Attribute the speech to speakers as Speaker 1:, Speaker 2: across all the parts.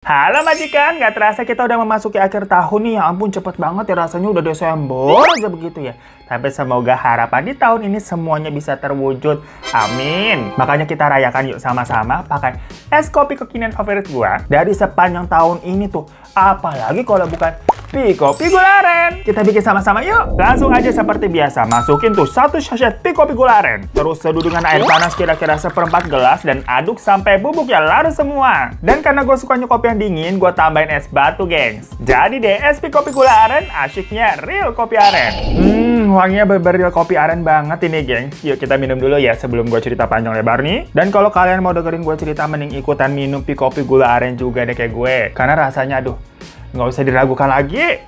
Speaker 1: Halo majikan, nggak terasa kita udah memasuki akhir tahun nih. Ya ampun, cepet banget ya, rasanya udah Desember aja begitu ya. Tapi semoga harapan di tahun ini semuanya bisa terwujud. Amin. Makanya kita rayakan yuk sama-sama pakai es kopi kekinian favorit gua dari sepanjang tahun ini tuh. Apalagi kalau bukan Pikopi Gula Aren. Kita bikin sama-sama yuk. Langsung aja seperti biasa, masukin tuh 1 sachet Pikopi Gula Aren. Terus seduh dengan air panas kira-kira 1/4 gelas dan aduk sampai bubuknya larut semua. Dan karena gue sukanya kopi yang dingin, gue tambahin es batu, gengs. Jadi deh, es Pikopi Gula Aren asyiknya real kopi aren. Wanginya bener-bener real kopi aren banget ini, gengs. Yuk kita minum dulu ya sebelum gue cerita panjang lebar nih. Dan kalau kalian mau dengerin gue cerita, mending ikutan minum Pikopi Gula Aren juga deh kayak gue. Karena rasanya aduh, nggak usah diragukan lagi.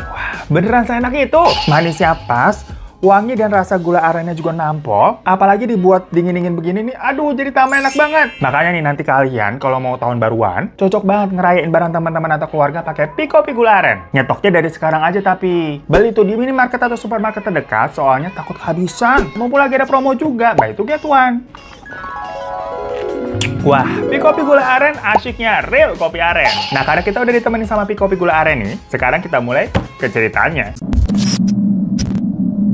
Speaker 1: Wah, beneran seenak itu. Manisnya pas, wangi dan rasa gula arennya juga nampol. Apalagi dibuat dingin-dingin begini nih, aduh jadi tambah enak banget. Makanya nih nanti kalian kalau mau tahun baruan, cocok banget ngerayain bareng teman-teman atau keluarga pakai Pikopi Gula Aren. Nyetoknya dari sekarang aja tapi. Beli tuh di minimarket atau supermarket terdekat, soalnya takut kehabisan. Mumpung lagi ada promo juga, buy two get one. Wah, Pikopi Gula Aren asyiknya real kopi aren. Nah, karena kita udah ditemenin sama Pikopi Gula Aren nih, sekarang kita mulai ke ceritanya.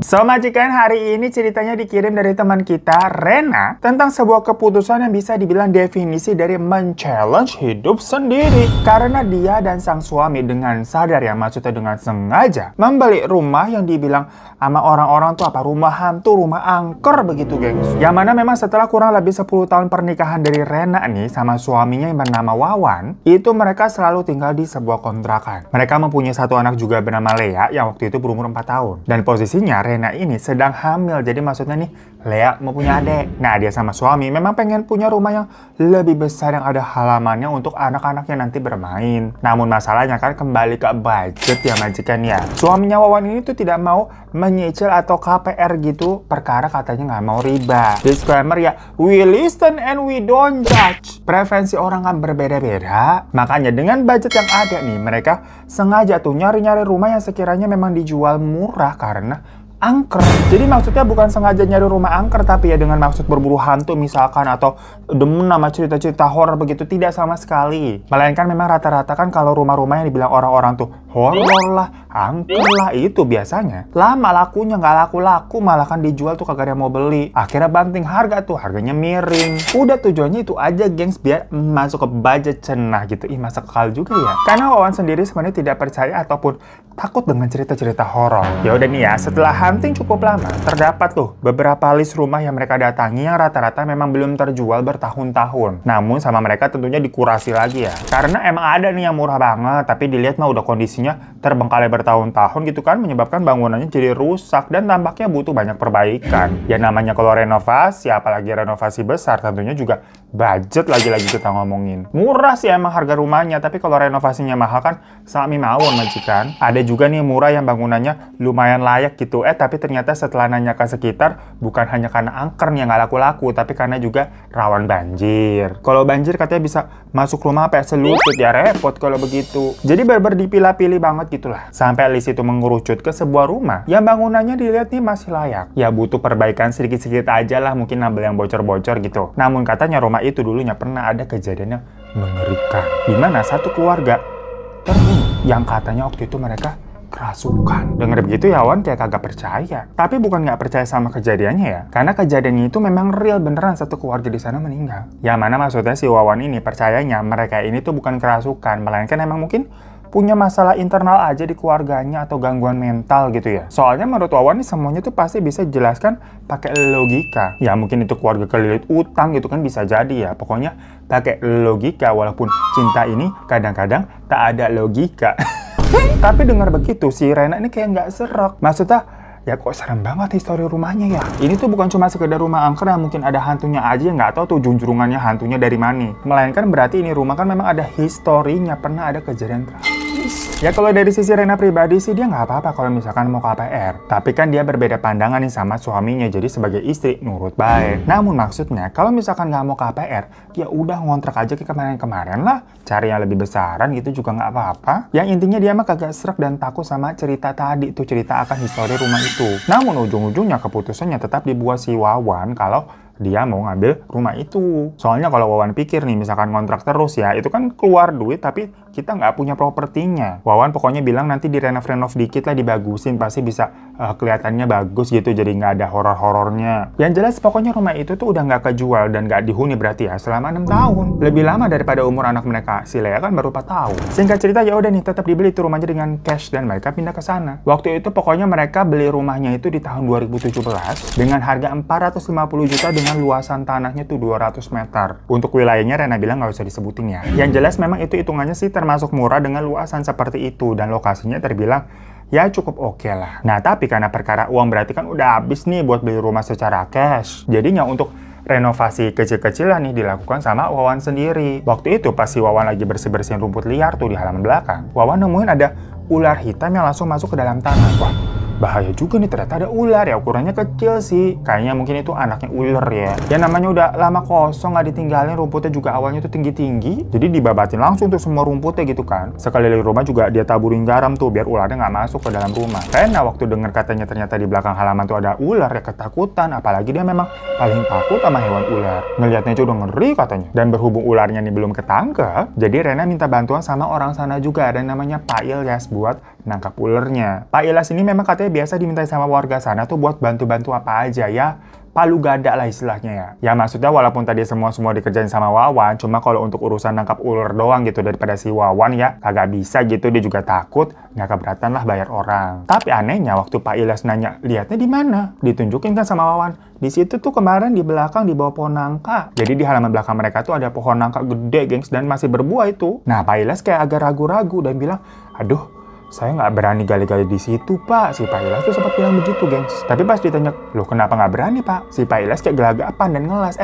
Speaker 1: So, majikan, hari ini ceritanya dikirim dari teman kita, Rena, tentang sebuah keputusan yang bisa dibilang definisi dari men-challenge hidup sendiri. Karena dia dan sang suami dengan sadar, ya maksudnya dengan sengaja, membeli rumah yang dibilang sama orang-orang tuh apa, rumah hantu, rumah angker begitu, gengs. Yang mana memang setelah kurang lebih 10 tahun pernikahan dari Rena nih sama suaminya yang bernama Wawan, itu mereka selalu tinggal di sebuah kontrakan. Mereka mempunyai satu anak juga bernama Lea yang waktu itu berumur 4 tahun. Dan posisinya Rena ini sedang hamil, jadi maksudnya nih Lea mau punya adik. Nah, dia sama suami memang pengen punya rumah yang lebih besar yang ada halamannya untuk anak-anaknya nanti bermain. Namun masalahnya kan kembali ke budget ya majikan ya. Suaminya Wawan ini tuh tidak mau menyicil atau KPR gitu, perkara katanya nggak mau riba. Disclaimer ya, we listen and we don't judge. Preferensi orang kan berbeda-beda. Makanya dengan budget yang ada nih, mereka sengaja tuh nyari-nyari rumah yang sekiranya memang dijual murah karena angker. Jadi maksudnya bukan sengaja nyari rumah angker, tapi ya dengan maksud berburu hantu misalkan, atau demen nama cerita-cerita horor begitu, tidak sama sekali. Melainkan memang rata-rata kan kalau rumah-rumah yang dibilang orang-orang tuh horor lah, angker lah, itu biasanya lama lakunya, nggak laku-laku, malah kan dijual tuh kagak ada yang mau beli. Akhirnya banting harga tuh, harganya miring. Udah tujuannya itu aja, gengs, biar masuk ke budget cenah gitu. Ih, masuk akal juga ya. Karena Wawan sendiri sebenarnya tidak percaya ataupun takut dengan cerita-cerita horor. Ya udah nih ya, setelah hunting cukup lama, terdapat tuh beberapa list rumah yang mereka datangi yang rata-rata memang belum terjual bertahun-tahun. Namun sama mereka tentunya dikurasi lagi ya. Karena emang ada nih yang murah banget, tapi dilihat mah udah kondisinya terbengkalai bertahun-tahun gitu kan, menyebabkan bangunannya jadi rusak dan tampaknya butuh banyak perbaikan. Ya namanya kalau renovasi, apalagi renovasi besar, tentunya juga budget lagi-lagi kita ngomongin. Murah sih emang harga rumahnya, tapi kalau renovasinya mahal kan sami mawon majikan. Ada juga nih murah yang bangunannya lumayan layak gitu, tapi ternyata setelah nanya ke sekitar, bukan hanya karena angker nih yang nggak laku-laku, tapi karena juga rawan banjir. Kalau banjir katanya bisa masuk rumah apa ya, selutut ya, repot kalau begitu. Jadi bener-bener dipilah-pilih banget gitulah. Sampai list itu mengerucut ke sebuah rumah yang bangunannya dilihat nih masih layak. Ya butuh perbaikan sedikit-sedikit aja lah, mungkin nambel yang bocor-bocor gitu. Namun katanya rumah itu dulunya pernah ada kejadian yang mengerikan. Dimana satu keluarga terbunuh yang katanya waktu itu mereka kerasukan. Dengar begitu ya Wan kayak kagak percaya. Tapi bukan nggak percaya sama kejadiannya ya. Karena kejadiannya itu memang real, beneran satu keluarga di sana meninggal. Yang mana maksudnya si Wawan ini percayanya mereka ini tuh bukan kerasukan, melainkan emang mungkin punya masalah internal aja di keluarganya atau gangguan mental gitu ya. Soalnya menurut Wawan nih semuanya tuh pasti bisa dijelaskan pakai logika. Ya mungkin itu keluarga kelilit utang gitu kan, bisa jadi ya. Pokoknya pakai logika, walaupun cinta ini kadang-kadang tak ada logika. Tapi dengar begitu si Rena ini kayak nggak serok. Maksudnya ya kok serem banget histori rumahnya ya. Ini tuh bukan cuma sekedar rumah angker yang mungkin ada hantunya aja, nggak tahu tuh junjungannya hantunya dari mana. Melainkan berarti ini rumah kan memang ada historinya, pernah ada kejadian tragis. Ya kalau dari sisi Rena pribadi sih dia nggak apa-apa kalau misalkan mau KPR. Tapi kan dia berbeda pandangan nih sama suaminya, jadi sebagai istri nurut baik. Namun maksudnya kalau misalkan nggak mau KPR, ya udah ngontrak aja ke kemarin-kemarin lah. Cari yang lebih besaran gitu juga nggak apa-apa. Yang intinya dia mah kagak srek dan takut sama cerita tadi tuh, cerita akan histori rumah itu. Namun ujung-ujungnya keputusannya tetap dibuat si Wawan kalau dia mau ngambil rumah itu. Soalnya kalau Wawan pikir nih, misalkan kontrak terus ya, itu kan keluar duit tapi kita nggak punya propertinya. Wawan pokoknya bilang nanti direnov-renov dikit lah, dibagusin, pasti bisa kelihatannya bagus gitu, jadi nggak ada horor-horornya. Yang jelas pokoknya rumah itu tuh udah nggak kejual dan nggak dihuni berarti ya selama 6 tahun. Lebih lama daripada umur anak mereka. Si Lea kan baru 4 tahun. Singkat cerita ya udah nih, tetap dibeli tuh rumahnya dengan cash dan mereka pindah ke sana. Waktu itu pokoknya mereka beli rumahnya itu di tahun 2017 dengan harga 450 juta dengan luasan tanahnya tuh 200 meter. Untuk wilayahnya Rena bilang nggak usah disebutin ya. Yang jelas memang itu hitungannya sih termasuk murah dengan luasan seperti itu dan lokasinya terbilang ya cukup oke lah. Nah tapi karena perkara uang berarti kan udah habis nih buat beli rumah secara cash. Jadinya untuk renovasi kecil-kecilan nih dilakukan sama Wawan sendiri. Waktu itu pas si Wawan lagi bersih-bersihin rumput liar tuh di halaman belakang, Wawan nemuin ada ular hitam yang langsung masuk ke dalam tanah. Wah, bahaya juga nih, ternyata ada ular ya, ukurannya kecil sih. Kayaknya mungkin itu anaknya ular ya. Ya namanya udah lama kosong nggak ditinggalin, rumputnya juga awalnya tuh tinggi-tinggi. Jadi dibabatin langsung tuh semua rumputnya gitu kan. Sekeliling rumah juga dia taburin garam tuh biar ularnya nggak masuk ke dalam rumah. Karena waktu denger katanya ternyata di belakang halaman tuh ada ular ya ketakutan. Apalagi dia memang paling takut sama hewan ular. Ngelihatnya aja udah ngeri katanya. Dan berhubung ularnya nih belum ketangkep, jadi Rena minta bantuan sama orang sana juga. Ada namanya Pak Ilyas buat nangkap ularnya. Pak Ilyas ini memang katanya biasa dimintai sama warga sana tuh buat bantu-bantu apa aja ya. Palu gada lah istilahnya ya. Ya maksudnya walaupun tadi semua dikerjain sama Wawan, cuma kalau untuk urusan nangkap ular doang gitu daripada si Wawan ya kagak bisa gitu, dia juga takut nggak keberatan lah bayar orang. Tapi anehnya waktu Pak Ilyas nanya lihatnya di mana, ditunjukin kan sama Wawan. Di situ tuh kemarin di belakang di bawah pohon nangka. Jadi di halaman belakang mereka tuh ada pohon nangka gede gengs dan masih berbuah itu. Nah Pak Ilyas kayak agak ragu-ragu dan bilang, aduh, saya nggak berani gali-gali di situ, Pak. Si Pak Ilyas tuh sempat bilang begitu, gengs. Tapi pas ditanya, loh kenapa nggak berani, Pak? Si Pak Ilyas kayak gelagapan dan ngelas.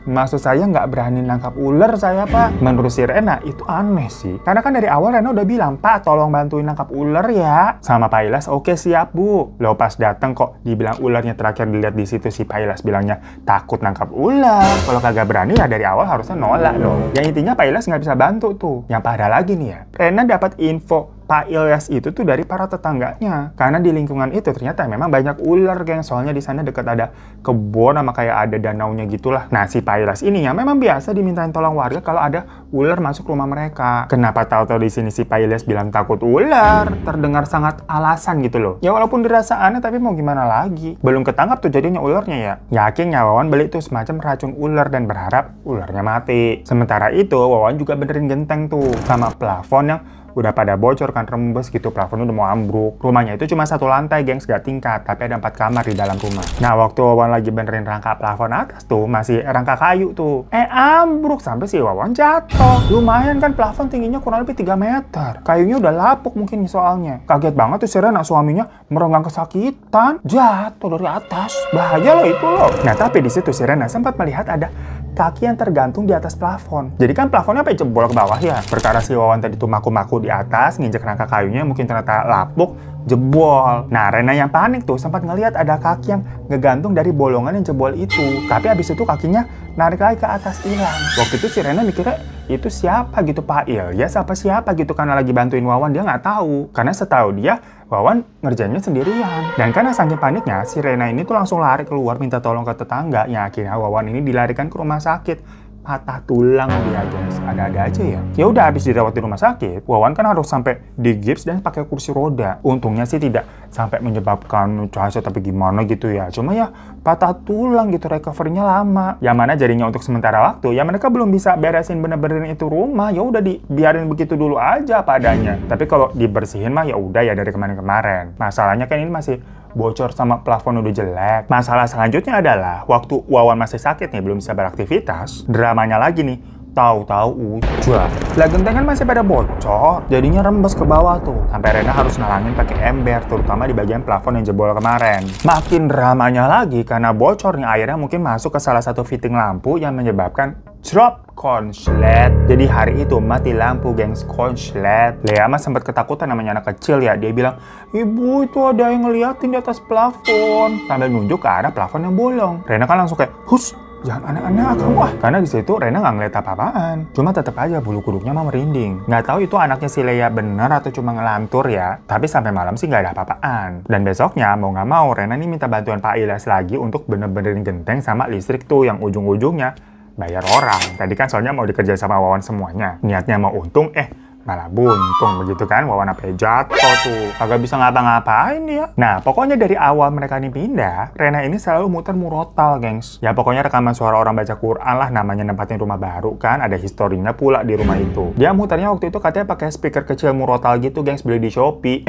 Speaker 1: Maksud saya nggak berani nangkap ular saya, Pak. Menurut si Rena, itu aneh sih. Karena kan dari awal Rena udah bilang, Pak, tolong bantuin nangkap ular ya. Sama Pak Ilyas, oke siap, Bu. Loh pas dateng kok dibilang ularnya terakhir dilihat di situ, si Pak Ilyas bilangnya takut nangkap ular. Kalau kagak berani ya dari awal harusnya nolak dong. Yang intinya Pak Ilyas nggak bisa bantu tuh. Yang parah lagi nih ya, Rena dapat info Pak Ilyas itu tuh dari para tetangganya. Karena di lingkungan itu ternyata memang banyak ular, geng. Soalnya di sana dekat ada kebun sama kayak ada danaunya gitulah. Nah, si Pak Ilyas ini ya memang biasa dimintain tolong warga kalau ada ular masuk rumah mereka. Kenapa tahu-tahu di sini si Pak Ilyas bilang takut ular? Terdengar sangat alasan gitu loh. Ya walaupun dirasa aneh tapi mau gimana lagi? Belum ketangkap tuh jadinya ularnya ya. Yakin ya Wawan beli tuh semacam racun ular dan berharap ularnya mati. Sementara itu Wawan juga benerin genteng tuh sama plafon yang udah pada bocor kan, rembes gitu, plafon udah mau ambruk. Rumahnya itu cuma 1 lantai, gengs, gak tingkat, tapi ada 4 kamar di dalam rumah. Nah, waktu Wawan lagi benerin rangka plafon atas tuh, masih rangka kayu tuh. Ambruk sampai si Wawan jatuh. Lumayan kan plafon tingginya kurang lebih 3 meter. Kayunya udah lapuk mungkin soalnya. Kaget banget tuh si Rena, suaminya merenggang kesakitan, jatuh dari atas. Bahaya loh itu loh. Nah, tapi di situ si Rena sempat melihat ada kaki yang tergantung di atas plafon. Jadi kan plafonnya apa jebol ke bawah ya. Perkara si Wawan tadi tuh maku-maku di atas, nginjek rangka kayunya mungkin ternyata lapuk, jebol. Nah, Rena yang panik tuh sempat ngelihat ada kaki yang ngegantung dari bolongan yang jebol itu. Tapi abis itu kakinya narik lagi ke atas hilang. Waktu itu si Rena mikirnya itu siapa gitu, Pak Ilyas apa siapa gitu, karena lagi bantuin Wawan dia nggak tahu. Karena setahu dia Wawan ngerjainnya sendirian. Dan karena saking paniknya, si Rena ini tuh langsung lari keluar minta tolong ke tetangga. Ya akhirnya Wawan ini dilarikan ke rumah sakit. Patah tulang dia, guys. Ada-ada aja ya. Ya udah habis dirawat di rumah sakit, Wawan kan harus sampai digips dan pakai kursi roda. Untungnya sih tidak sampai menyebabkan cacat tapi gimana gitu ya. Cuma ya patah tulang gitu, recovery-nya lama. Yang mana jadinya untuk sementara waktu ya mereka belum bisa beresin bener-bener itu rumah. Ya udah dibiarin begitu dulu aja padanya. Tapi kalau dibersihin mah ya udah ya dari kemarin-kemarin. Masalahnya kan ini masih bocor sama plafon udah jelek. Masalah selanjutnya adalah waktu Wawan masih sakit nih, belum bisa beraktivitas, dramanya lagi nih, tahu-tahu udah lah gentengan masih pada bocor, jadinya rembes ke bawah tuh. Sampai Rena harus nalangin pakai ember, terutama di bagian plafon yang jebol kemarin. Makin dramanya lagi karena bocor nih, airnya mungkin masuk ke salah satu fitting lampu yang menyebabkan drop konslet. Jadi hari itu mati lampu, gengs, konslet. Lea mah sempat ketakutan, namanya anak kecil ya. Dia bilang, ibu itu ada yang ngeliatin di atas plafon, sambil nunjuk ke arah plafon yang bolong. Rena kan langsung kayak, hus, jangan aneh-aneh kamu ah. Karena di situ Rena nggak ngeliat apa-apaan. Cuma tetap aja bulu kuduknya mah merinding. Nggak tahu itu anaknya si Lea bener atau cuma ngelantur ya. Tapi sampai malam sih nggak ada apa-apaan. Dan besoknya mau nggak mau Rena nih minta bantuan Pak Ilyas lagi untuk bener-benerin genteng sama listrik tuh yang ujung-ujungnya bayar orang. Tadi kan soalnya mau dikerjain sama Wawan semuanya. Niatnya mau untung, malah buntung begitu kan. Wawan apa jatuh tuh, kagak bisa ngapa-ngapain dia. Nah pokoknya dari awal mereka ini pindah, Rena ini selalu muter murotal gengs. Ya pokoknya rekaman suara orang baca Quran lah, namanya nempatin rumah baru kan, ada historinya pula di rumah itu. Dia muternya waktu itu katanya pakai speaker kecil murotal gitu gengs, beli di Shopee.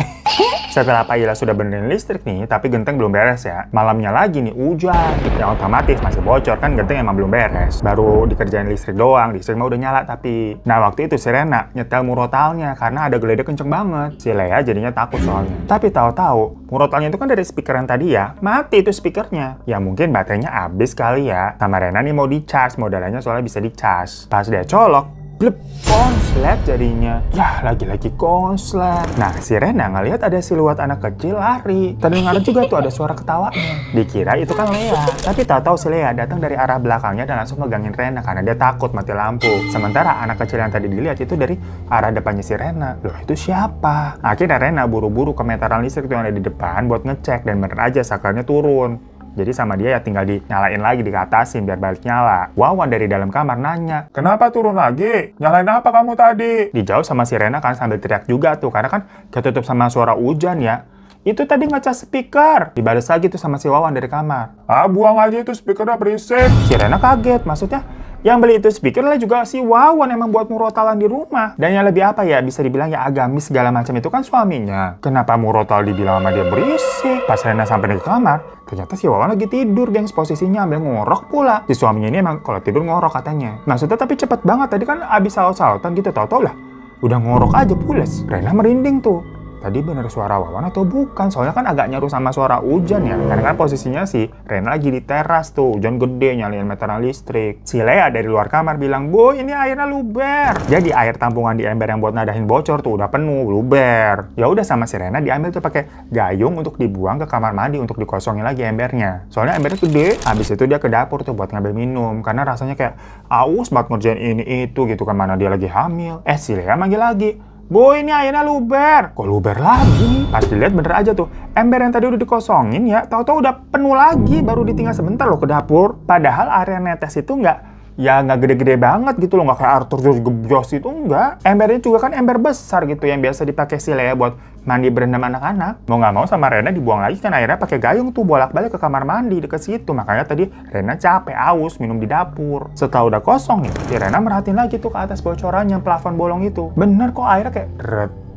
Speaker 1: Setelah Pak Ilyas sudah benerin listrik nih, tapi genteng belum beres ya. Malamnya lagi nih hujan, yang otomatis masih bocor kan, genteng emang belum beres. Baru dikerjain listrik doang, listrik mah udah nyala tapi. Nah waktu itu si Rena nyetel murotalnya karena ada geledek kenceng banget. Si Lea jadinya takut soalnya. Tapi tahu-tahu murotalnya itu kan dari speaker yang tadi ya, mati itu speakernya. Ya mungkin baterainya habis kali ya. Sama Rena nih mau di-charge, modalnya soalnya bisa di-charge. Pas dia colok, blep, konslet jadinya. Ya, lagi-lagi konslet. Nah, si Rena ngelihat ada siluet anak kecil lari. Terdengar juga tuh ada suara ketawanya. Dikira itu kan Lea. Tapi tahu-tahu si Lea datang dari arah belakangnya dan langsung megangin Rena karena dia takut mati lampu. Sementara anak kecil yang tadi dilihat itu dari arah depannya si Rena. Loh, itu siapa? Akhirnya Rena buru-buru ke meteran listrik yang ada di depan buat ngecek dan bener aja sakernya turun. Jadi sama dia ya tinggal dinyalain lagi, dikatasin biar balik nyala. Wawan dari dalam kamar nanya, "Kenapa turun lagi? Nyalain apa kamu tadi?" Dijawab sama si Rena kan sambil teriak juga tuh, karena kan ketutup sama suara hujan ya. "Itu tadi ngecas speaker." Dibalas lagi tuh sama si Wawan dari kamar. "Ah, buang aja itu speakernya berisik." Si Rena kaget, maksudnya yang beli itu speaker lah juga si Wawan emang buat murotalan di rumah. Dan yang lebih apa ya, bisa dibilang ya agamis segala macam itu kan suaminya. Kenapa murotal dibilang sama dia berisik? Pas Rena sampai ke kamar, ternyata si Wawan lagi tidur, gengs. Posisinya ambil ngorok pula. Si suaminya ini emang kalau tidur ngorok katanya. Maksudnya tapi cepet banget, tadi kan abis saut-sautan gitu, tau-tau lah udah ngorok aja pules. Rena merinding tuh. Tadi bener suara Wawan atau bukan? Soalnya kan agak nyaru sama suara hujan ya. Karena kan posisinya si Rena lagi di teras tuh. Hujan gede nyalain meteran listrik. Si Lea dari luar kamar bilang, "Bu, ini airnya luber." Jadi air tampungan di ember yang buat nadahin bocor tuh udah penuh, luber. Ya udah sama si Rena diambil tuh pakai gayung untuk dibuang ke kamar mandi untuk dikosongin lagi embernya. Soalnya embernya gede. Habis itu dia ke dapur tuh buat ngambil minum. Karena rasanya kayak aus banget ngerjain ini itu gitu kan, mana dia lagi hamil. Si Lea manggil lagi, "Bu, ini airnya luber." Kok luber lagi? Pas dilihat bener aja tuh, ember yang tadi udah dikosongin ya, tahu-tahu udah penuh lagi, baru ditinggal sebentar loh ke dapur. Padahal area netes itu nggak gede-gede banget gitu loh, nggak kayak Arthur Gebros itu enggak. Embernya juga kan ember besar gitu yang biasa dipakai si Lea buat mandi berendam anak-anak. Mau nggak mau sama Rena dibuang lagi kan airnya pakai gayung tuh bolak-balik ke kamar mandi deket situ. Makanya tadi Rena capek, aus, minum di dapur. Setelah udah kosong nih, si Rena merhatiin lagi tuh ke atas bocoran yang plafon bolong itu. Bener kok airnya kayak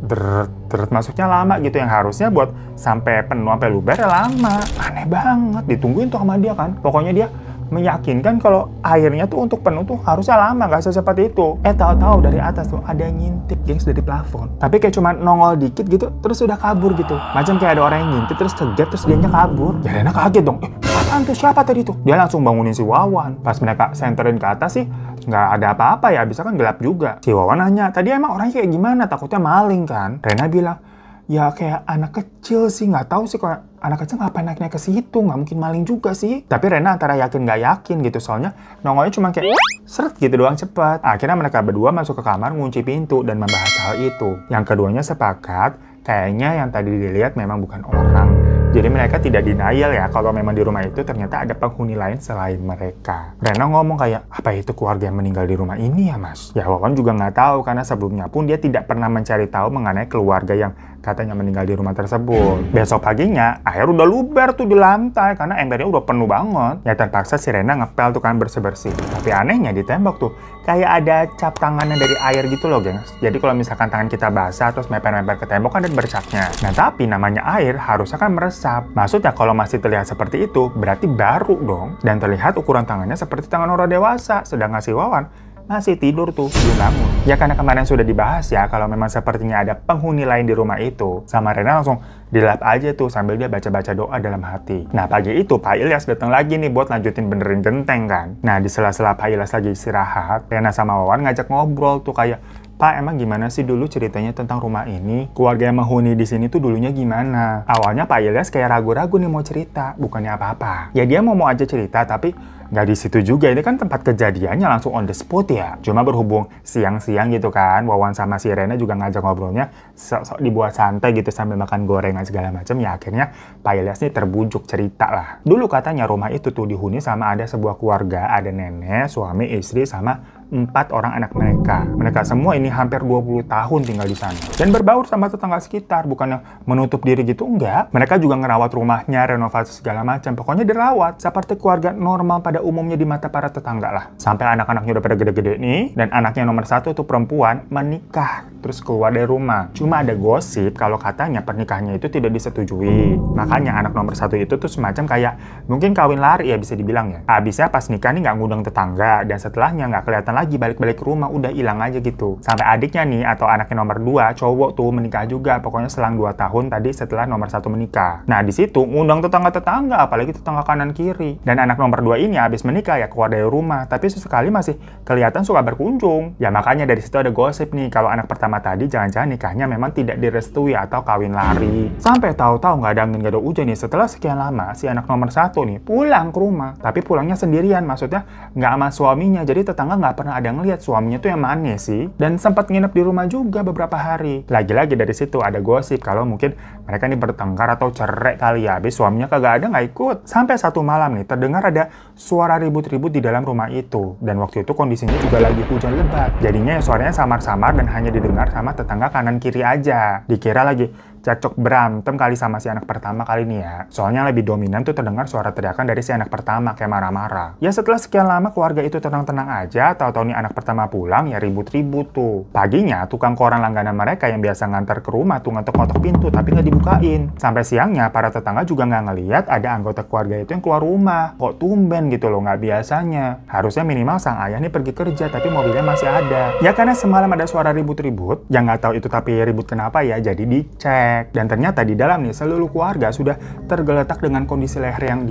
Speaker 1: deret, masuknya lama gitu, yang harusnya buat sampai penuh sampai luber ya lama. Aneh banget, ditungguin tuh sama dia kan. Pokoknya dia meyakinkan kalau airnya tuh untuk penuh tuh harusnya lama, nggak secepat itu. Tahu-tahu dari atas tuh ada yang ngintip gengs dari plafon. Tapi kayak cuma nongol dikit gitu, terus udah kabur gitu. Macam kayak ada orang yang ngintip terus kegap terus dianya kabur. Ya Rena kaget dong. Apaan tuh, siapa tadi tuh? Dia langsung bangunin si Wawan. Pas mereka senterin ke atas sih nggak ada apa-apa ya, bisa kan gelap juga. Si Wawan nanya, "Tadi emang orangnya kayak gimana? Takutnya maling kan?" Rena bilang, "Ya kayak anak kecil sih, nggak tahu sih kalau anak kecil ngapain naik-naik ke situ, nggak mungkin maling juga sih." Tapi Rena antara yakin nggak yakin gitu, soalnya nongolnya cuma kayak seret gitu doang cepet. Akhirnya mereka berdua masuk ke kamar, ngunci pintu dan membahas hal itu. Yang keduanya sepakat, kayaknya yang tadi dilihat memang bukan orang. Jadi mereka tidak denial ya kalau memang di rumah itu ternyata ada penghuni lain selain mereka. Rena ngomong kayak, "Apa itu keluarga yang meninggal di rumah ini ya mas?" Ya Wawan juga nggak tahu karena sebelumnya pun dia tidak pernah mencari tahu mengenai keluarga yang katanya meninggal di rumah tersebut. Besok paginya air udah luber tuh di lantai karena embernya udah penuh banget. Ya terpaksa si Rena ngepel tuh kan bersih-bersih. Tapi anehnya di tembok tuh kayak ada cap tangannya dari air gitu loh gengs. Jadi kalau misalkan tangan kita basah terus meper-meper ke tembok kan ada bercaknya. Nah tapi namanya air harusnya kan meresap. Maksudnya kalau masih terlihat seperti itu berarti baru dong. Dan terlihat ukuran tangannya seperti tangan orang dewasa. Sedangkan si Wawan masih tidur tuh, belum bangun. Ya karena kemarin sudah dibahas ya kalau memang sepertinya ada penghuni lain di rumah itu. Sama Rena langsung dilap aja tuh sambil dia baca-baca doa dalam hati. Nah pagi itu Pak Ilyas datang lagi nih buat lanjutin benerin genteng kan. Nah di sela-sela Pak Ilyas lagi istirahat, Rena sama Wawan ngajak ngobrol tuh kayak, Pak, emang gimana sih dulu ceritanya tentang rumah ini? Keluarga yang menghuni di sini tuh dulunya gimana? Awalnya Pak Ilyas kayak ragu-ragu nih mau cerita, bukannya apa-apa. Ya dia mau aja cerita, tapi nggak di situ juga. Ini kan tempat kejadiannya langsung on the spot ya. Cuma berhubung siang-siang gitu kan, Wawan sama si Rena juga ngajak ngobrolnya sok-sok dibuat santai gitu sambil makan gorengan segala macam. Ya akhirnya Pak Ilyas nih terbujuk cerita lah. Dulu katanya rumah itu tuh dihuni sama ada sebuah keluarga, ada nenek, suami, istri, sama 4 orang anak mereka. Mereka semua ini hampir 20 tahun tinggal di sana. Dan berbaur sama tetangga sekitar, bukannya menutup diri gitu, enggak. Mereka juga ngerawat rumahnya, renovasi segala macam. Pokoknya dirawat seperti keluarga normal pada umumnya di mata para tetangga lah. Sampai anak-anaknya udah pada gede-gede nih, dan anaknya nomor 1 tuh perempuan menikah, terus keluar dari rumah. Cuma ada gosip kalau katanya pernikahannya itu tidak disetujui. Makanya anak nomor 1 itu tuh semacam kayak mungkin kawin lari ya bisa dibilang ya. Habisnya pas nikah nih nggak ngundang tetangga, dan setelahnya nggak kelihatan lagi balik-balik ke rumah, udah hilang aja gitu. Sampai adiknya nih atau anaknya nomor 2 cowok tuh menikah juga, pokoknya selang 2 tahun tadi setelah nomor 1 menikah. Nah di situ ngundang tetangga-tetangga, apalagi tetangga kanan kiri. Dan anak nomor 2 ini habis menikah ya keluar dari rumah, tapi sesekali masih kelihatan suka berkunjung. Ya makanya dari situ ada gosip nih kalau anak pertama tadi jangan-jangan nikahnya memang tidak direstui atau kawin lari. Sampai tahu-tahu nggak ada angin nggak ada hujan nih, setelah sekian lama si anak nomor 1 nih pulang ke rumah, tapi pulangnya sendirian, maksudnya nggak sama suaminya. Jadi tetangga nggak pernah ada ngeliat suaminya tuh yang mana sih, dan sempat nginep di rumah juga beberapa hari. Lagi-lagi dari situ ada gosip kalau mungkin mereka ini bertengkar atau cerai kali ya, habis suaminya kagak ada nggak ikut. Sampai satu malam nih terdengar ada suara ribut-ribut di dalam rumah itu, dan waktu itu kondisinya juga lagi hujan lebat. Jadinya ya suaranya samar-samar dan hanya didengar sama tetangga kanan kiri aja. Dikira lagi cekcok berantem kali sama si anak pertama kali nih ya. Soalnya lebih dominan tuh terdengar suara teriakan dari si anak pertama kayak marah-marah. Ya setelah sekian lama keluarga itu tenang-tenang aja, tahu-tahu nih anak pertama pulang ya ribut-ribut tuh. Paginya tukang koran langganan mereka yang biasa ngantar ke rumah tuh ngetok-ngetok pintu tapi nggak dibukain. Sampai siangnya para tetangga juga nggak ngeliat ada anggota keluarga itu yang keluar rumah. Kok tumben gitu loh, nggak biasanya. Harusnya minimal sang ayah nih pergi kerja tapi mobilnya masih ada. Ya karena semalam ada suara ribut-ribut, yang nggak tahu itu tapi ribut kenapa ya, jadi dicek. Dan ternyata di dalam nih seluruh keluarga sudah tergeletak dengan kondisi leher yang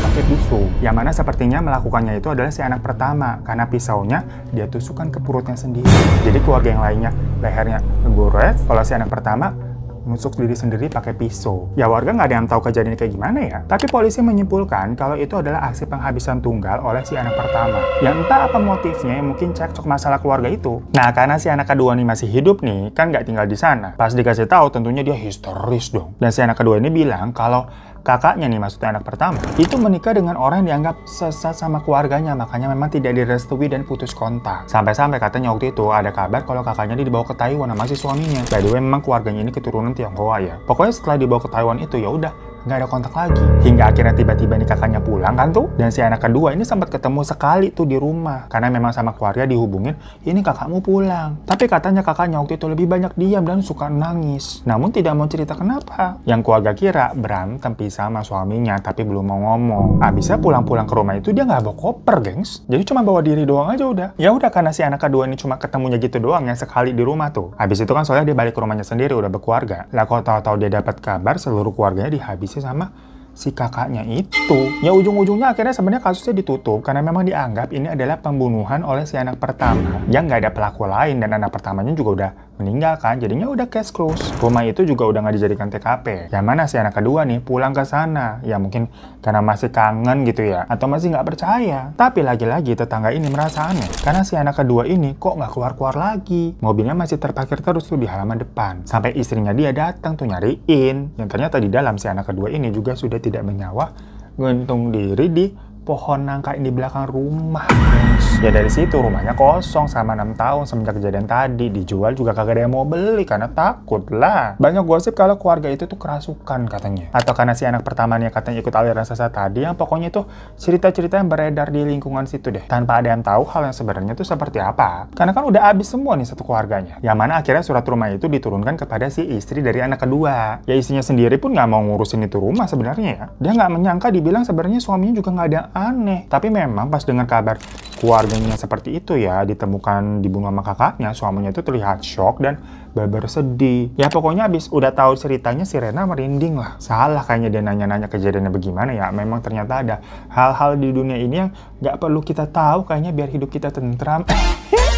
Speaker 1: pakai pisau. Yang mana sepertinya melakukannya itu adalah si anak pertama, karena pisaunya dia tusukkan ke perutnya sendiri. Jadi keluarga yang lainnya lehernya ngegores, kalau si anak pertama nusuk diri sendiri pakai pisau. Ya warga nggak ada yang tahu kejadiannya kayak gimana ya. Tapi polisi menyimpulkan kalau itu adalah aksi penghabisan tunggal oleh si anak pertama. Yang entah apa motifnya, mungkin cekcok masalah keluarga itu. Nah karena si anak kedua nih masih hidup nih, kan nggak tinggal di sana. Pas dikasih tahu tentunya dia histeris dong. Dan si anak kedua ini bilang kalau kakaknya nih, maksudnya anak pertama, itu menikah dengan orang yang dianggap sesat sama keluarganya, makanya memang tidak direstui dan putus kontak. Sampai-sampai katanya waktu itu ada kabar kalau kakaknya dibawa ke Taiwan sama si suaminya. By the way, memang keluarganya ini keturunan Tionghoa ya. Pokoknya setelah dibawa ke Taiwan itu ya udah nggak ada kontak lagi. Hingga akhirnya tiba-tiba nih kakaknya pulang kan tuh. Dan si anak kedua ini sempat ketemu sekali tuh di rumah. Karena memang sama keluarga dihubungin, ini kakakmu pulang. Tapi katanya kakaknya waktu itu lebih banyak diam dan suka nangis. Namun tidak mau cerita kenapa. Yang keluarga kira berantem sama suaminya tapi belum mau ngomong. Abisnya pulang-pulang ke rumah itu dia nggak bawa koper, gengs. Jadi cuma bawa diri doang aja udah. Ya udah karena si anak kedua ini cuma ketemunya gitu doang yang sekali di rumah tuh. Abis itu kan soalnya dia balik ke rumahnya sendiri udah berkeluarga. Lah kok tahu-tahu dia dapat kabar seluruh keluarganya dihabisi sama si kakaknya itu. Ya ujung-ujungnya akhirnya sebenarnya kasusnya ditutup karena memang dianggap ini adalah pembunuhan oleh si anak pertama yang nggak ada pelaku lain, dan anak pertamanya juga udah meninggal kan, jadinya udah case close. Rumah itu juga udah nggak dijadikan TKP. Yang mana si anak kedua nih pulang ke sana, ya mungkin karena masih kangen gitu ya, atau masih nggak percaya. Tapi lagi-lagi tetangga ini merasa aneh karena si anak kedua ini kok nggak keluar-keluar lagi. Mobilnya masih terparkir terus tuh di halaman depan. Sampai istrinya dia datang tuh nyariin. Yang ternyata di dalam si anak kedua ini juga sudah tidak bernyawa, gantung diri di pohon nangka di belakang rumah. Ya dari situ rumahnya kosong sama 6 tahun semenjak kejadian tadi. Dijual juga kagak ada yang mau beli karena takut lah. Banyak gosip kalau keluarga itu tuh kerasukan katanya. Atau karena si anak pertamanya katanya ikut aliran sesat tadi, yang pokoknya itu cerita-cerita yang beredar di lingkungan situ deh. Tanpa ada yang tahu hal yang sebenarnya itu seperti apa. Karena kan udah habis semua nih satu keluarganya. Yang mana akhirnya surat rumah itu diturunkan kepada si istri dari anak kedua. Ya istrinya sendiri pun nggak mau ngurusin itu rumah sebenarnya ya. Dia nggak menyangka dibilang sebenarnya suaminya juga nggak ada yang aneh. Tapi memang pas dengar kabar keluarganya seperti itu ya, ditemukan dibunuh sama kakaknya, suaminya itu terlihat shock dan bersedih. Ya pokoknya abis udah tahu ceritanya si Rena merinding lah. Salah kayaknya dia nanya-nanya kejadiannya bagaimana ya. Memang ternyata ada hal-hal di dunia ini yang nggak perlu kita tahu kayaknya biar hidup kita tentram.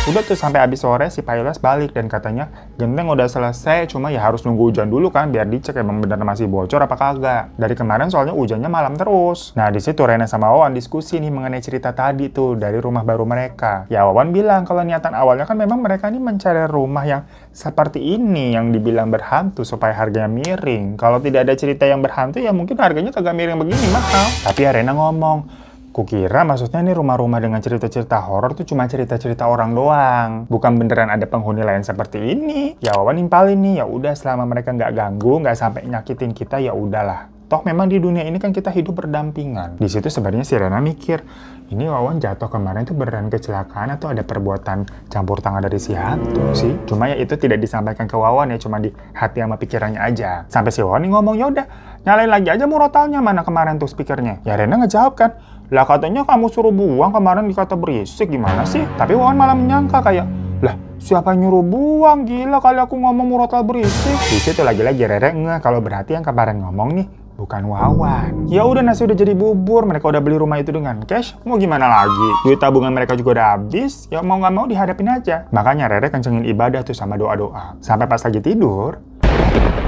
Speaker 1: Udah tuh sampai abis sore si Payless balik dan katanya genteng udah selesai, cuma ya harus nunggu hujan dulu kan biar dicek emang bener masih bocor apa kagak. Dari kemarin soalnya hujannya malam terus. Nah di situ Rena sama Wawan diskusi nih mengenai cerita tadi tuh dari rumah baru mereka. Ya Wawan bilang kalau niatan awalnya kan memang mereka ini mencari rumah yang seperti ini yang dibilang berhantu supaya harganya miring. Kalau tidak ada cerita yang berhantu ya mungkin harganya kagak miring begini mahal. Tapi ya Rena ngomong, kukira maksudnya nih rumah-rumah dengan cerita-cerita horor tuh cuma cerita-cerita orang doang. Bukan beneran ada penghuni lain seperti ini. Ya Wawan nimpalin nih, ya udah selama mereka nggak ganggu, nggak sampai nyakitin kita ya udahlah. Toh memang di dunia ini kan kita hidup berdampingan. Di situ sebenarnya si Rena mikir, ini Wawan jatuh kemarin tuh beneran kecelakaan atau ada perbuatan campur tangan dari si hantu sih? Cuma ya itu tidak disampaikan ke Wawan ya, cuma di hati sama pikirannya aja. Sampai si Wawan nih ngomong, ya udah nyalain lagi aja murotalnya, mana kemarin tuh speakernya. Ya Rena ngejawab kan, lah katanya kamu suruh buang kemarin dikata berisik, gimana sih? Tapi Wawan malah menyangka kayak, lah siapa yang nyuruh buang? Gila kali aku ngomong murotal berisik. Di situ lagi-lagi Rere nggak kalau berarti yang kemarin ngomong nih bukan Wawan. Ya udah nasi udah jadi bubur, mereka udah beli rumah itu dengan cash, mau gimana lagi? Duit tabungan mereka juga udah habis, ya mau nggak mau dihadapin aja. Makanya Rere kencengin ibadah tuh sama doa-doa. Sampai pas lagi tidur,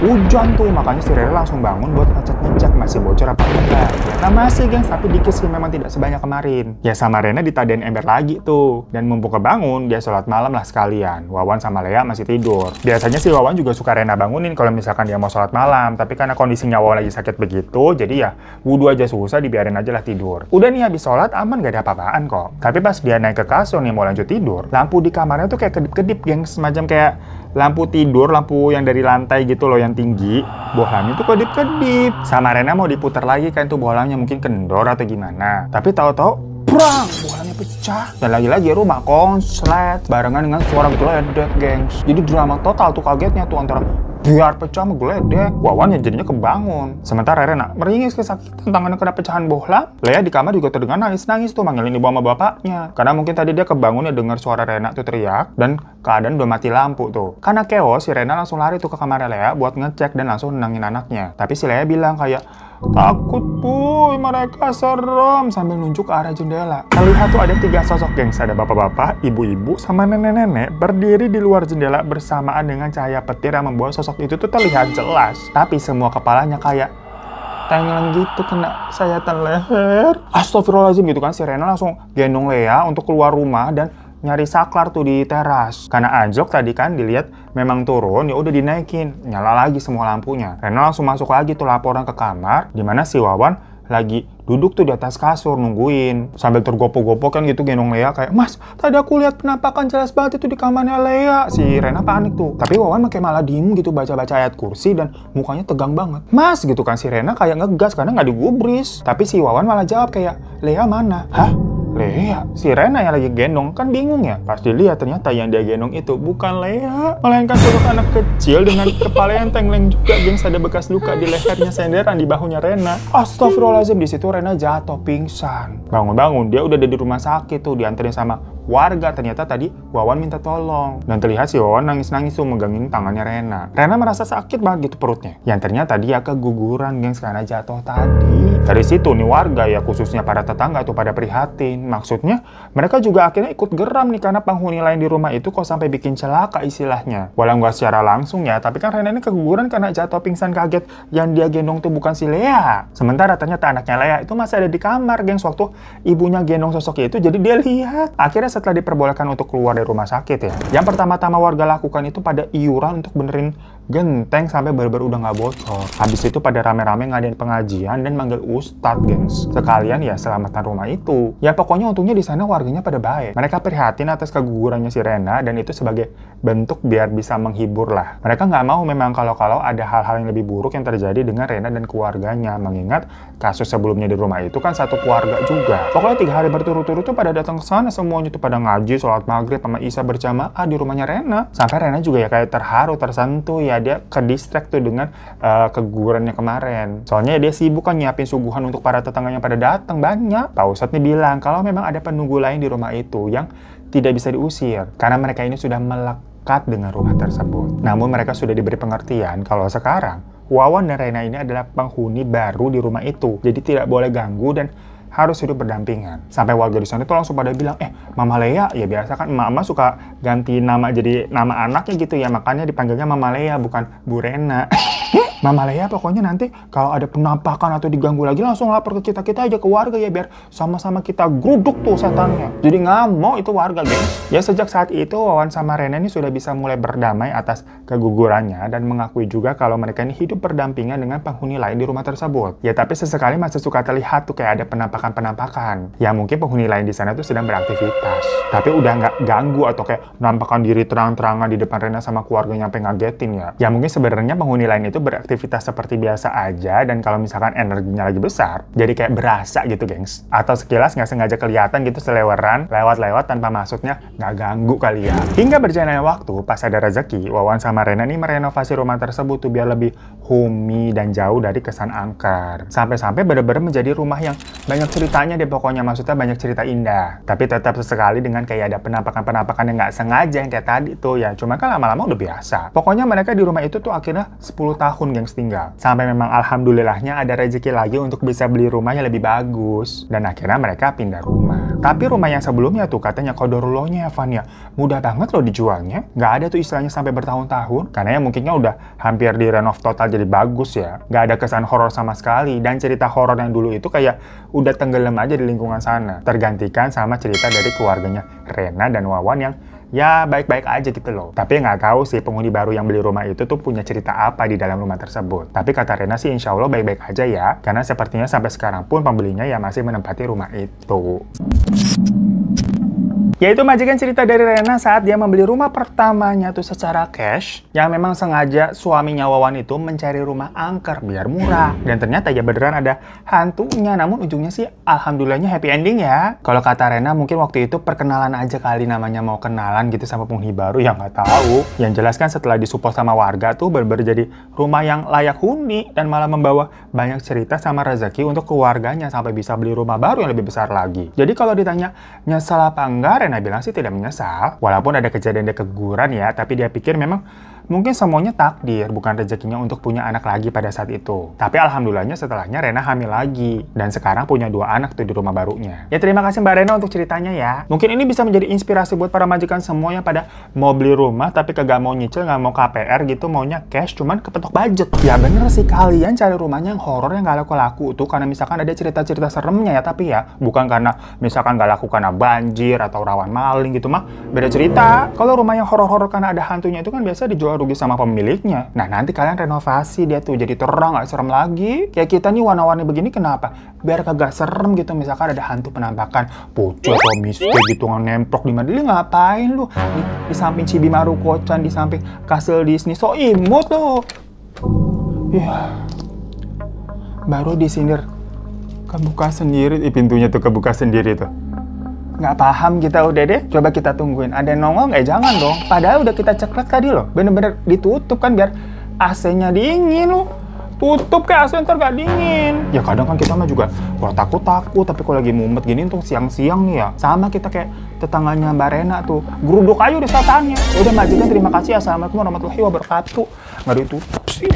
Speaker 1: hujan tuh, makanya si Rere langsung bangun buat ngecek-ngecek masih bocor apa enggak. Ternyata masih gengs, tapi dikit sih, memang tidak sebanyak kemarin. Ya sama Rena ditadain ember lagi tuh. Dan mumpung kebangun, dia sholat malam lah sekalian. Wawan sama Lea masih tidur. Biasanya si Wawan juga suka Rena bangunin kalau misalkan dia mau sholat malam. Tapi karena kondisinya Wawan lagi sakit begitu, jadi ya wudhu aja susah, dibiarin aja lah tidur. Udah nih habis sholat aman, gak ada apa-apaan kok. Tapi pas dia naik ke kasur nih mau lanjut tidur, lampu di kamarnya tuh kayak kedip-kedip gengs, semacam kayak lampu tidur, lampu yang dari lantai gitu loh yang tinggi, bohlamnya tuh kedip-kedip. Sama Rena mau diputar lagi kan tuh bohlamnya, mungkin kendor atau gimana. Tapi tahu-tahu prang, bohlamnya pecah. Dan lagi-lagi rumah konslet barengan dengan suara geledek, gengs. Jadi drama total tuh, kagetnya tuh antara biar pecah sama geledek. Wawan ya jadinya kebangun. Sementara Rena meringis kesakitan, tangannya kena pecahan bohlam. Lea di kamar juga terdengar nangis-nangis tuh manggilin ibu sama bapaknya. Karena mungkin tadi dia kebangun ya dengar suara Rena tuh teriak dan keadaan udah mati lampu tuh. Karena chaos, si Rena langsung lari tuh ke kamar Lea buat ngecek dan langsung nenangin anaknya. Tapi si Lea bilang kayak, takut puy, mereka serem, sambil nunjuk ke arah jendela. Terlihat tuh ada 3 sosok gengs, ada bapak-bapak, ibu-ibu, sama nenek-nenek berdiri di luar jendela bersamaan dengan cahaya petir yang membuat sosok itu tuh terlihat jelas. Tapi semua kepalanya kayak tenggelam gitu, kena sayatan leher. Astagfirullahaladzim gitu kan, si Rena langsung gendong Lea untuk keluar rumah dan nyari saklar tuh di teras. Karena anjlok tadi kan dilihat memang turun, ya udah dinaikin, nyala lagi semua lampunya. Rena langsung masuk lagi tuh laporan ke kamar, dimana si Wawan lagi duduk tuh di atas kasur nungguin. Sambil tergopoh-gopoh kan gitu gendong Lea kayak, Mas, tadi aku lihat penampakan jelas banget itu di kamarnya Lea. Si Rena panik tuh. Tapi Wawan malah diem gitu baca-baca ayat kursi dan mukanya tegang banget. Mas gitu kan, si Rena kayak ngegas karena nggak digubris. Tapi si Wawan malah jawab kayak, Lea mana? Hah? Lea? Si Rena yang lagi gendong, kan bingung ya. Pas dilihat ternyata yang dia gendong itu bukan Lea, melainkan sosok anak kecil dengan kepala yang tengleng juga, gengs. Ada bekas luka di lehernya, senderan di bahunya Rena. Astagfirullahaladzim, di situ Rena jatuh pingsan. Bangun-bangun, dia udah ada di rumah sakit tuh, dianterin sama warga. Ternyata tadi Wawan minta tolong. Dan terlihat si Wawan nangis-nangis tuh megangin tangannya Rena. Rena merasa sakit banget gitu perutnya. Yang ternyata dia keguguran, gengs, karena jatuh tadi. Dari situ nih warga ya, khususnya para tetangga tuh pada prihatin. Maksudnya mereka juga akhirnya ikut geram nih karena penghuni lain di rumah itu kok sampai bikin celaka istilahnya. Walau nggak secara langsung ya, tapi kan Rena ini keguguran karena jatuh pingsan kaget. Yang dia gendong tuh bukan si Lea. Sementara ternyata anaknya Lea itu masih ada di kamar, gengs, waktu ibunya gendong sosok itu. Jadi dia lihat. Akhirnya setelah diperbolehkan untuk keluar dari rumah sakit ya, yang pertama-tama warga lakukan itu pada iuran untuk benerin genteng sampai bener-bener udah nggak bocor. Habis itu pada rame-rame ngadain pengajian dan manggil ustadz, gengs. Sekalian ya selamatan rumah itu. Ya pokoknya untungnya di sana warganya pada baik. Mereka prihatin atas kegugurannya si Rena dan itu sebagai bentuk biar bisa menghibur lah. Mereka nggak mau memang kalau ada hal-hal yang lebih buruk yang terjadi dengan Rena dan keluarganya. Mengingat kasus sebelumnya di rumah itu kan satu keluarga juga. Pokoknya 3 hari berturut-turut tuh pada datang ke sana, semuanya tuh pada ngaji, sholat maghrib sama isya berjamaah di rumahnya Rena. Sampai Rena juga ya kayak terharu, tersentuh ya, dia ke distract tuh dengan kegugurannya kemarin. Soalnya dia sibuk kan nyiapin suguhan untuk para tetangganya pada datang banyak. Pak Ustadz nih bilang kalau memang ada penunggu lain di rumah itu yang tidak bisa diusir karena mereka ini sudah dekat dengan rumah tersebut. Namun mereka sudah diberi pengertian kalau sekarang Wawan dan Rena ini adalah penghuni baru di rumah itu. Jadi tidak boleh ganggu dan harus hidup berdampingan. Sampai warga di sana tuh langsung pada bilang, Mama Lea, ya biasa kan emak-emak suka ganti nama jadi nama anaknya gitu ya, makanya dipanggilnya Mama Lea bukan Bu Rena. Mama Lea pokoknya nanti kalau ada penampakan atau diganggu lagi langsung lapor ke kita aja ke warga ya, biar sama-sama kita geruduk tuh setannya. Jadi ngamuk itu warga, gengs. Ya sejak saat itu Wawan sama Rena ini sudah bisa mulai berdamai atas kegugurannya dan mengakui juga kalau mereka ini hidup berdampingan dengan penghuni lain di rumah tersebut. Ya tapi sesekali masih suka terlihat tuh kayak ada penampakan. Ya mungkin penghuni lain di sana tuh sedang beraktivitas. Tapi udah nggak ganggu atau kayak nampakan diri terang-terangan di depan Rena sama keluarganya sampai ngagetin ya. Ya mungkin sebenarnya penghuni lain itu beraktivitas seperti biasa aja, dan kalau misalkan energinya lagi besar, jadi kayak berasa gitu, gengs. Atau sekilas nggak sengaja kelihatan gitu seleweran, lewat-lewat tanpa maksudnya, nggak ganggu kali ya. Hingga berjalannya waktu, pas ada rezeki, Wawan sama Rena nih merenovasi rumah tersebut tuh biar lebih homey dan jauh dari kesan angker. Sampai-sampai bener-bener menjadi rumah yang banyak ceritanya deh pokoknya, maksudnya banyak cerita indah. Tapi tetap sesekali dengan kayak ada penampakan-penampakan yang nggak sengaja yang kayak tadi tuh ya. Cuma kan lama-lama udah biasa. Pokoknya mereka di rumah itu tuh akhirnya 10 tahun gengs tinggal. Sampai memang alhamdulillahnya ada rezeki lagi untuk bisa beli rumah yang lebih bagus. Dan akhirnya mereka pindah rumah. Tapi rumah yang sebelumnya tuh katanya kodorullahnya Evan ya, mudah banget loh dijualnya. Nggak ada tuh istilahnya sampai bertahun-tahun. Karena ya mungkinnya udah hampir direnov total jadi bagus ya. Nggak ada kesan horor sama sekali. Dan cerita horor yang dulu itu kayak udah tenggelam aja di lingkungan sana. Tergantikan sama cerita dari keluarganya Rena dan Wawan yang ya baik-baik aja gitu loh. Tapi nggak tahu sih penghuni baru yang beli rumah itu tuh punya cerita apa di dalam rumah tersebut. Tapi kata Rena sih insya Allah baik-baik aja ya. Karena sepertinya sampai sekarang pun pembelinya ya masih menempati rumah itu. Yaitu majikan cerita dari Rena saat dia membeli rumah pertamanya tuh secara cash, yang memang sengaja suaminya Wawan itu mencari rumah angker biar murah. Dan ternyata ya beneran ada hantunya, namun ujungnya sih alhamdulillahnya happy ending ya. Kalau kata Rena mungkin waktu itu perkenalan aja kali, namanya mau kenalan gitu sama penghuni baru, ya nggak tahu. Yang jelas kan setelah disupport sama warga tuh bener-bener jadi rumah yang layak huni dan malah membawa banyak cerita sama rezeki untuk keluarganya sampai bisa beli rumah baru yang lebih besar lagi. Jadi kalau ditanya nyesel apa enggak, Rena bilang sih tidak menyesal. Walaupun ada kejadian dia keguguran ya, tapi dia pikir memang mungkin semuanya takdir, bukan rezekinya untuk punya anak lagi pada saat itu. Tapi alhamdulillahnya setelahnya Rena hamil lagi. Dan sekarang punya 2 anak tuh di rumah barunya. Ya terima kasih Mbak Rena untuk ceritanya ya. Mungkin ini bisa menjadi inspirasi buat para majikan semua yang pada mau beli rumah tapi kagak mau nyicil, nggak mau KPR gitu, maunya cash cuman kepetok budget. Ya bener sih, kalian cari rumahnya yang horor yang nggak laku-laku tuh karena misalkan ada cerita-cerita seremnya ya, tapi ya bukan karena misalkan nggak laku karena banjir atau rawan maling gitu mah beda cerita. Kalau rumah yang horor-horor karena ada hantunya itu kan biasa dijual rugi sama pemiliknya. Nah nanti kalian renovasi dia tuh jadi terang, nggak serem lagi. Kayak kita nih warna-warni begini kenapa? Biar kagak serem gitu. Misalkan ada hantu penampakan pucuk atau mistik gitu nemprok di mana, ngapain lu? Di samping Cibimaru Kocan, di samping Kastil Disney, so imut lo. Ya, baru disindir kebuka sendiri, pintunya tuh kebuka sendiri tuh. Nggak paham kita, udah deh, coba kita tungguin. Ada nongol nggak? Jangan dong. Padahal udah kita ceklek tadi loh. Bener-bener ditutup kan biar AC-nya dingin loh. Tutup kayak AC ntar nggak dingin. Ya kadang kan kita mah juga kalau takut, tapi kalau lagi mumet gini untuk siang-siang nih ya. Sama kita kayak tetangganya Mbak Rena tuh. Geruduk aja udah setannya. Udah majikan terima kasih. Assalamualaikum warahmatullahi wabarakatuh. Nggak ditutup sih.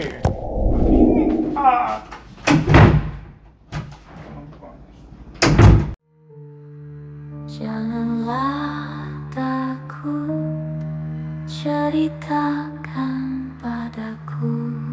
Speaker 2: Janganlah takut, ceritakan padaku.